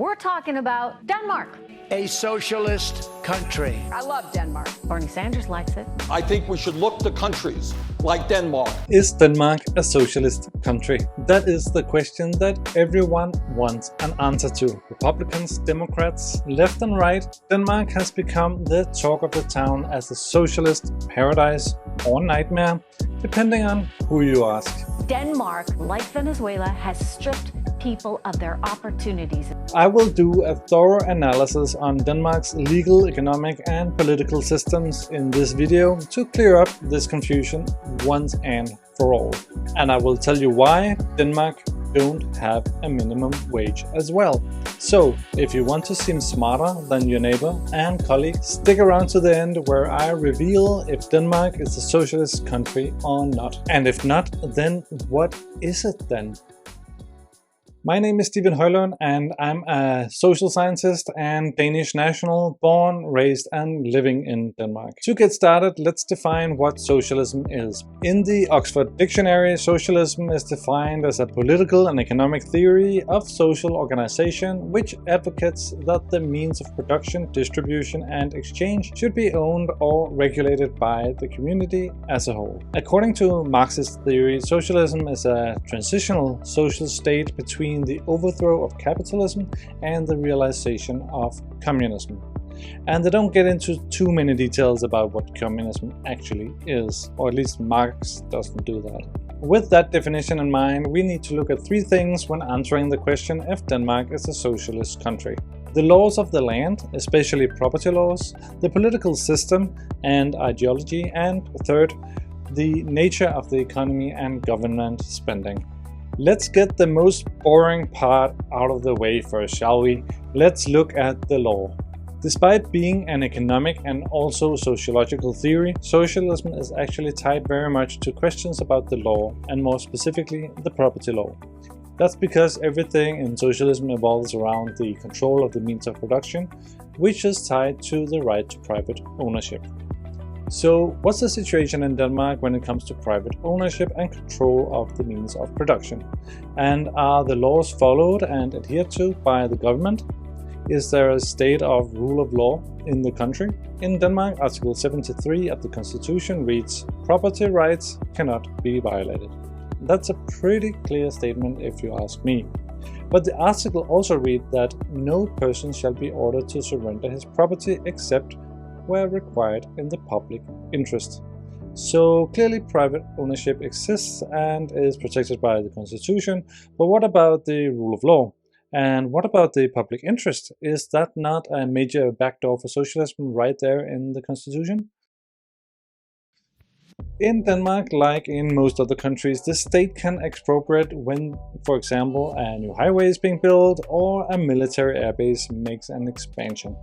We're talking about Denmark. A socialist country. I love Denmark. Bernie Sanders likes it. I think we should look to countries like Denmark. Is Denmark a socialist country? That is the question that everyone wants an answer to. Republicans, Democrats, left and right, Denmark has become the talk of the town as a socialist paradise or nightmare, depending on who you ask. Denmark, like Venezuela, has stripped people of their opportunities. I will do a thorough analysis on Denmark's legal, economic and political systems in this video to clear up this confusion once and for all. And I will tell you why Denmark don't have a minimum wage as well. So, if you want to seem smarter than your neighbor and colleague, stick around to the end where I reveal if Denmark is a socialist country or not. And if not, then what is it then? My name is Stephen Højlund and I'm a social scientist and Danish national, born, raised and living in Denmark. To get started, let's define what socialism is. In the Oxford Dictionary, socialism is defined as a political and economic theory of social organization which advocates that the means of production, distribution and exchange should be owned or regulated by the community as a whole. According to Marxist theory, socialism is a transitional social state between the overthrow of capitalism and the realization of communism. And they don't get into too many details about what communism actually is, or at least Marx doesn't do that. With that definition in mind, we need to look at three things when answering the question if Denmark is a socialist country. The laws of the land, especially property laws, the political system and ideology, and third, the nature of the economy and government spending. Let's get the most boring part out of the way first, shall we? Let's look at the law. Despite being an economic and also sociological theory, socialism is actually tied very much to questions about the law, and more specifically, the property law. That's because everything in socialism evolves around the control of the means of production, which is tied to the right to private ownership. So, what's the situation in Denmark when it comes to private ownership and control of the means of production? And are the laws followed and adhered to by the government? Is there a state of rule of law in the country? In Denmark, Article 73 of the Constitution reads, "Property rights cannot be violated." That's a pretty clear statement if you ask me. But the article also reads that no person shall be ordered to surrender his property except where required in the public interest. So clearly private ownership exists and is protected by the Constitution, but what about the rule of law? And what about the public interest? Is that not a major backdoor for socialism right there in the Constitution? In Denmark, like in most other countries, the state can expropriate when, for example, a new highway is being built or a military airbase makes an expansion.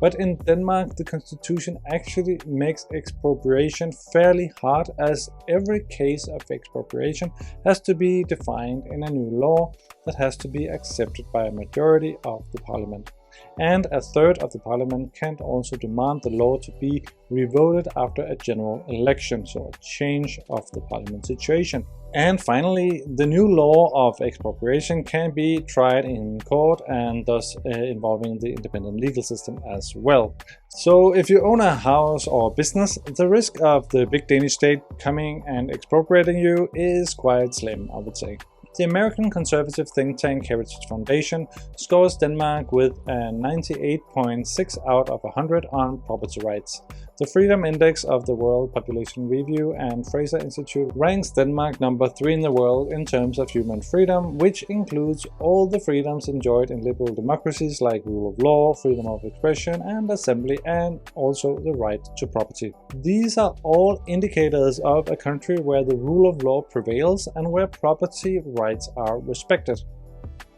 But in Denmark, the constitution actually makes expropriation fairly hard, as every case of expropriation has to be defined in a new law that has to be accepted by a majority of the parliament. And a third of the parliament can also demand the law to be revoted after a general election, so a change of the parliament situation. And finally, the new law of expropriation can be tried in court and thus involving the independent legal system as well. So if you own a house or business, the risk of the big Danish state coming and expropriating you is quite slim, I would say. The American conservative think tank Heritage Foundation scores Denmark with a 98.6 out of 100 on property rights. The Freedom Index of the World Population Review and Fraser Institute ranks Denmark number 3 in the world in terms of human freedom, which includes all the freedoms enjoyed in liberal democracies like rule of law, freedom of expression and assembly, and also the right to property. These are all indicators of a country where the rule of law prevails and where property rights are respected.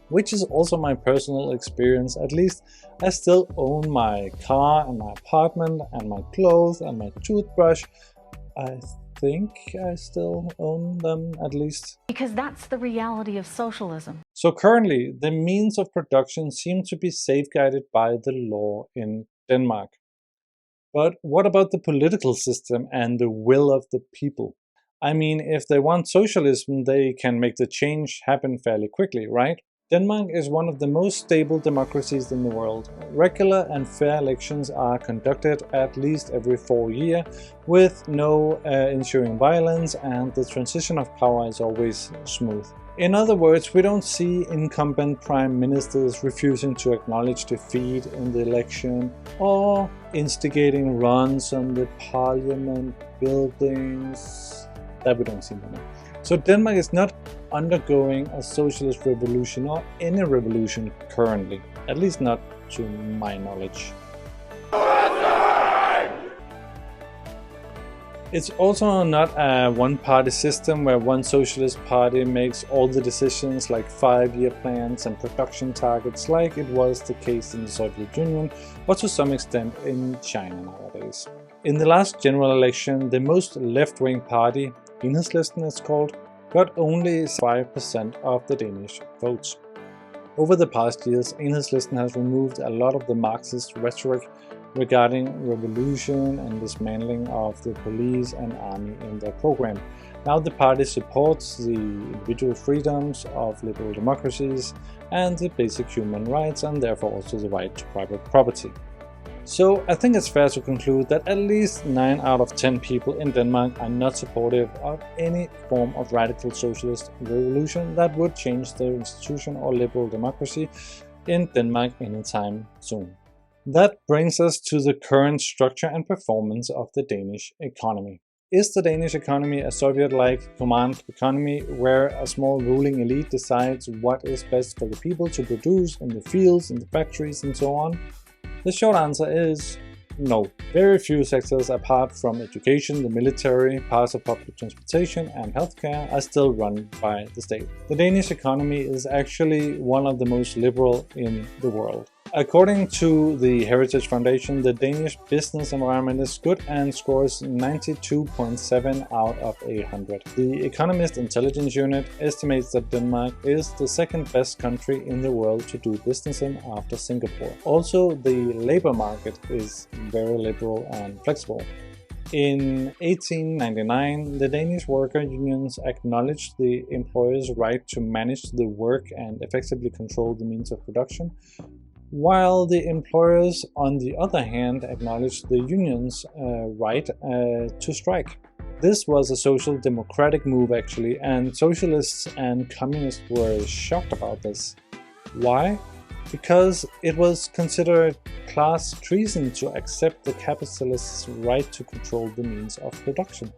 Which is also my personal experience. At least I still own my car and my apartment and my clothes and my toothbrush. I think I still own them, at least. Because that's the reality of socialism. So currently, the means of production seem to be safeguarded by the law in Denmark. But what about the political system and the will of the people? I mean, if they want socialism, they can make the change happen fairly quickly, right? Denmark is one of the most stable democracies in the world. Regular and fair elections are conducted at least every 4 years, with no ensuing violence, and the transition of power is always smooth. In other words, we don't see incumbent prime ministers refusing to acknowledge defeat in the election or instigating runs on the parliament buildings. That we don't see anymore. So Denmark is not undergoing a socialist revolution or any revolution currently, at least not to my knowledge. It's also not a one-party system where one socialist party makes all the decisions like 5-year plans and production targets like it was the case in the Soviet Union or to some extent in China nowadays. In the last general election, the most left-wing party, Enhedslisten it's called, got only 5% of the Danish votes. Over the past years, Enhedslisten has removed a lot of the Marxist rhetoric regarding revolution and dismantling of the police and army in their program. Now the party supports the individual freedoms of liberal democracies and the basic human rights, and therefore also the right to private property. So I think it's fair to conclude that at least 9 out of 10 people in Denmark are not supportive of any form of radical socialist revolution that would change the institution or liberal democracy in Denmark anytime soon. That brings us to the current structure and performance of the Danish economy. Is the Danish economy a Soviet-like command economy where a small ruling elite decides what is best for the people to produce in the fields, in the factories and so on? The short answer is no. Very few sectors apart from education, the military, parts of public transportation and healthcare are still run by the state. The Danish economy is actually one of the most liberal in the world. According to the Heritage Foundation, the Danish business environment is good and scores 92.7 out of 100. The Economist Intelligence Unit estimates that Denmark is the second best country in the world to do business in after Singapore. Also, the labor market is very liberal and flexible. In 1899, the Danish worker unions acknowledged the employer's right to manage the work and effectively control the means of production, while the employers, on the other hand, acknowledged the union's right to strike. This was a social democratic move actually, and socialists and communists were shocked about this. Why? Because it was considered class treason to accept the capitalists' right to control the means of production.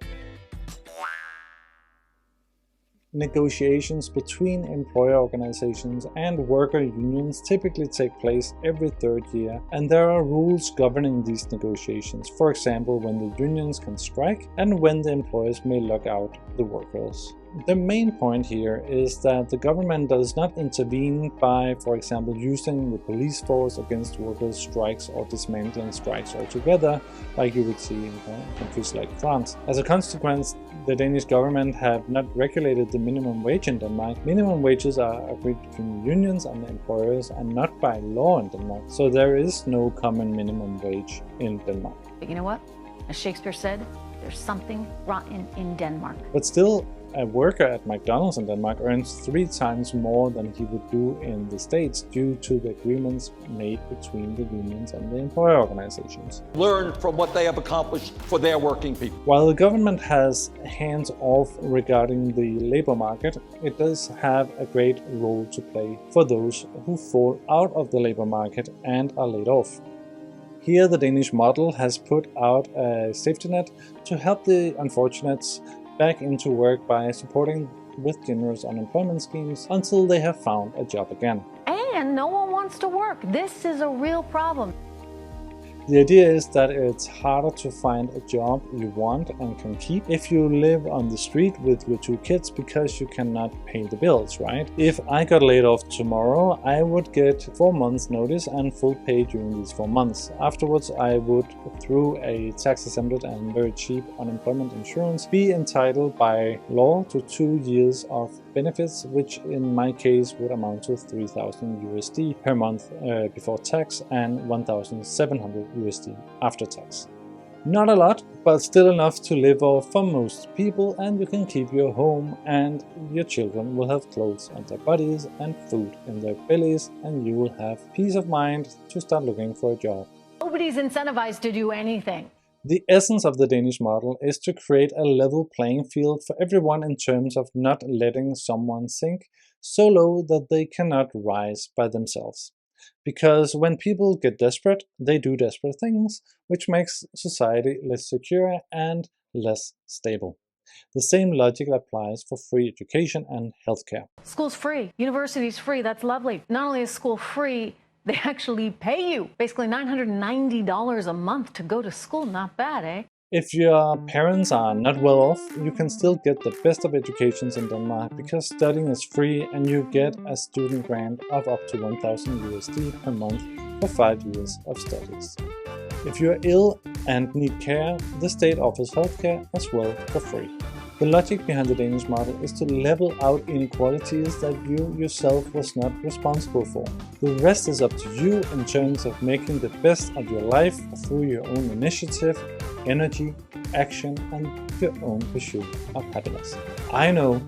Negotiations between employer organizations and worker unions typically take place every 3rd year, and there are rules governing these negotiations, for example when the unions can strike and when the employers may lock out the workers. The main point here is that the government does not intervene by, for example, using the police force against workers' strikes or dismantling strikes altogether, like you would see in countries like France. As a consequence, the Danish government have not regulated the minimum wage in Denmark. Minimum wages are agreed between unions and employers and not by law in Denmark, so there is no common minimum wage in Denmark. But you know what? As Shakespeare said, there's something rotten in Denmark. But still, a worker at McDonald's in Denmark earns 3 times more than he would do in the States due to the agreements made between the unions and the employer organizations. Learn from what they have accomplished for their working people. While the government has hands off regarding the labor market, it does have a great role to play for those who fall out of the labor market and are laid off. Here the Danish model has put out a safety net to help the unfortunates back into work by supporting with generous unemployment schemes until they have found a job again. And no one wants to work. This is a real problem. The idea is that it's harder to find a job you want and can keep if you live on the street with your 2 kids because you cannot pay the bills, right? If I got laid off tomorrow, I would get 4 months notice and full pay during these 4 months. Afterwards, I would, through a tax-exempted and very cheap unemployment insurance, be entitled by law to 2 years of benefits, which in my case would amount to 3,000 USD per month before tax and 1,700 USD after tax. Not a lot, but still enough to live off for most people, and you can keep your home, and your children will have clothes on their bodies and food in their bellies, and you will have peace of mind to start looking for a job. Nobody's incentivized to do anything. The essence of the Danish model is to create a level playing field for everyone in terms of not letting someone sink so low that they cannot rise by themselves. Because when people get desperate, they do desperate things, which makes society less secure and less stable. The same logic applies for free education and healthcare. School's free, university's free, that's lovely. Not only is school free, they actually pay you basically $990 a month to go to school. Not bad, eh? If your parents are not well off, you can still get the best of educations in Denmark because studying is free and you get a student grant of up to 1,000 USD per month for 5 years of studies. If you are ill and need care, the state offers healthcare as well for free. The logic behind the Danish model is to level out inequalities that you yourself was not responsible for. The rest is up to you in terms of making the best of your life through your own initiative, energy, action, and your own pursuit of happiness. I know,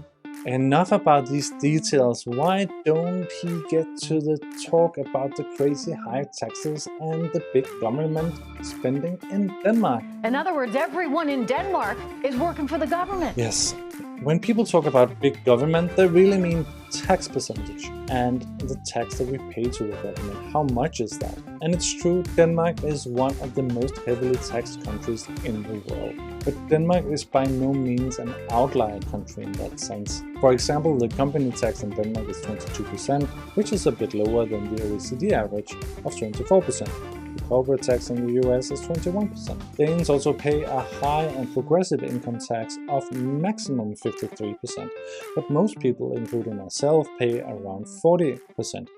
enough about these details. Why don't he get to the talk about the crazy high taxes and the big government spending in Denmark? In other words, everyone in Denmark is working for the government. Yes. When people talk about big government, they really mean tax percentage and the tax that we pay to the government. How much is that? And it's true, Denmark is one of the most heavily taxed countries in the world. But Denmark is by no means an outlier country in that sense. For example, the company tax in Denmark is 22%, which is a bit lower than the OECD average of 24%. The corporate tax in the US is 21%. Danes also pay a high and progressive income tax of maximum 53%, but most people, including myself, pay around 40%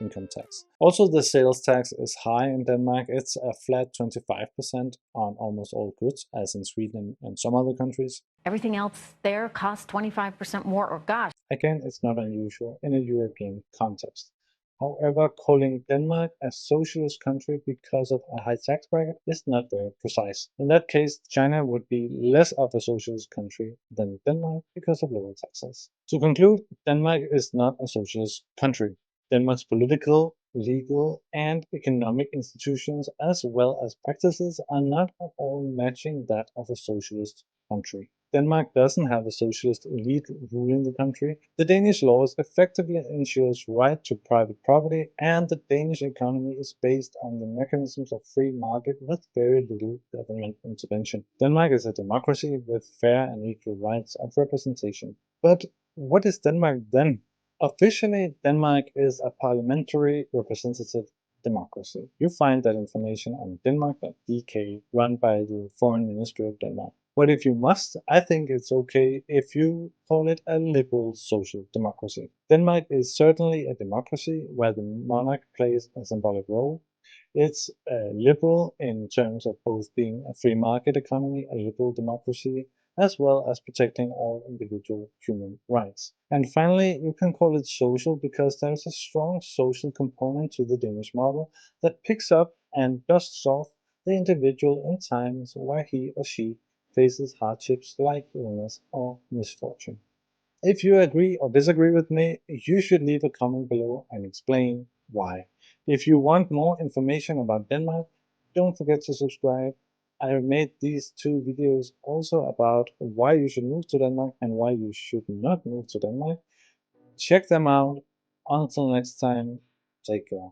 income tax. Also, the sales tax is high in Denmark. It's a flat 25% on almost all goods, as in Sweden and some other countries. Everything else there costs 25% more, or gosh. Again, it's not unusual in a European context. However, calling Denmark a socialist country because of a high tax bracket is not very precise. In that case, China would be less of a socialist country than Denmark because of lower taxes. To conclude, Denmark is not a socialist country. Denmark's political, legal, and economic institutions, as well as practices, are not at all matching that of a socialist country. Denmark doesn't have a socialist elite ruling the country. The Danish laws effectively ensures right to private property, and the Danish economy is based on the mechanisms of free market with very little government intervention. Denmark is a democracy with fair and equal rights of representation. But what is Denmark then? Officially, Denmark is a parliamentary representative democracy. You find that information on denmark.dk, run by the Foreign Ministry of Denmark. But if you must, I think it's okay if you call it a liberal social democracy. Denmark is certainly a democracy where the monarch plays a symbolic role. It's liberal in terms of both being a free market economy, a liberal democracy, as well as protecting all individual human rights. And finally, you can call it social because there's a strong social component to the Danish model that picks up and dusts off the individual in times where he or she faces hardships like illness or misfortune. If you agree or disagree with me, you should leave a comment below and explain why. If you want more information about Denmark, don't forget to subscribe. I have made these two videos also about why you should move to Denmark and why you should not move to Denmark. Check them out. Until next time, take care.